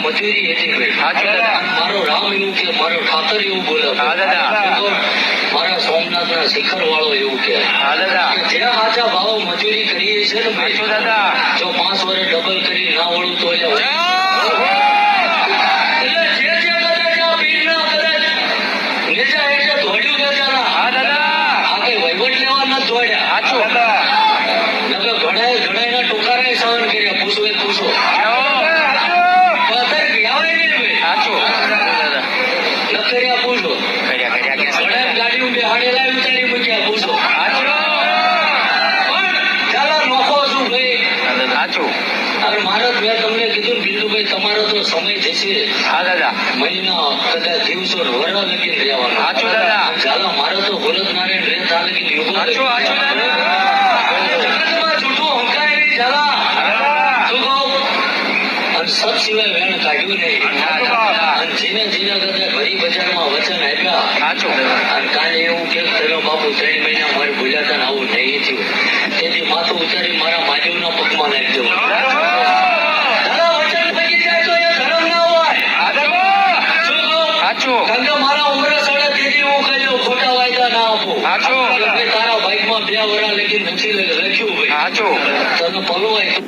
મજૂરી હતી ભાઈ. સાચું દાદા. મારો રામ એવું કે મારો ઠાકર એવું બોલે. હા દાદા. મારા સોમનાથના શિખર વાળો એવું કે હા દાદા. જે સાચા ભાવ મજૂરી કરીએ છે ને ભાઈ, સાચું દાદા. જો 5 વર્ષ ડબલ કરી ના વળું તો એટલે જે કદાચ આ પીરના કદાચ નેજા એટલે દોડ્યું બેચારા. હા દાદા. આ કઈ વહીવટ લેવા ન દોડ્યા. સાચું. નકર ઘડાયના ટોકારાય સહન કર્યા. પૂછો એ પૂછો. અત્યારે કહેવાય નહીં ભાઈ. સાચું. દાદા. ન કર્યા પૂછો. કર્યા કે ઘડાય ગાડી બેહાડેલા ઉતારી મૂક્યા પૂછો. સાચું. પણ ચાલો નોખો છું ભાઈ. સાચું. હવે મારે મેં તમને કીધું ને બિંદુભાઈ, તમારો તો સમય જશે. હા દાદા. મહિના કદાચ દિવસો વરવા લગીને રહેવાનું. સાચું દાદા. ચાલો મારે તો ભરત નારાયણ રેત આ લગીને યુગો સાચું. સાચું દાદા. જગતમાં જૂઠું હંકાય નહીં. ચાલા શું કહું? અને સત સિવાય વેણ કાઢ્યું નહીં. અને જીને જીને કદાચ ભરી બજારમાં વચન આપ્યા. સાચું. અને કાલે એવું કે તમે બાપુ 3 મહિના મારે ભૂલ્યા હતા ને આવું નહીં થયું. તેથી માથું ઉતારી મારા માજીવના પગમાં નાખજો. દાદા વચન પડી જાય તો એ ધર્મ ના હોય. શું કહું? સાચું. કારણ કે મારા ઉમરે સડે તેથી હું કહ્યું ખોટા વાયદા ના આપું. સાચું. ભાઈ તારા બાઈકમાં 2 વર્ષ લગી નથી લખ્યું ભાઈ. સાચું. તને પલો હોય તો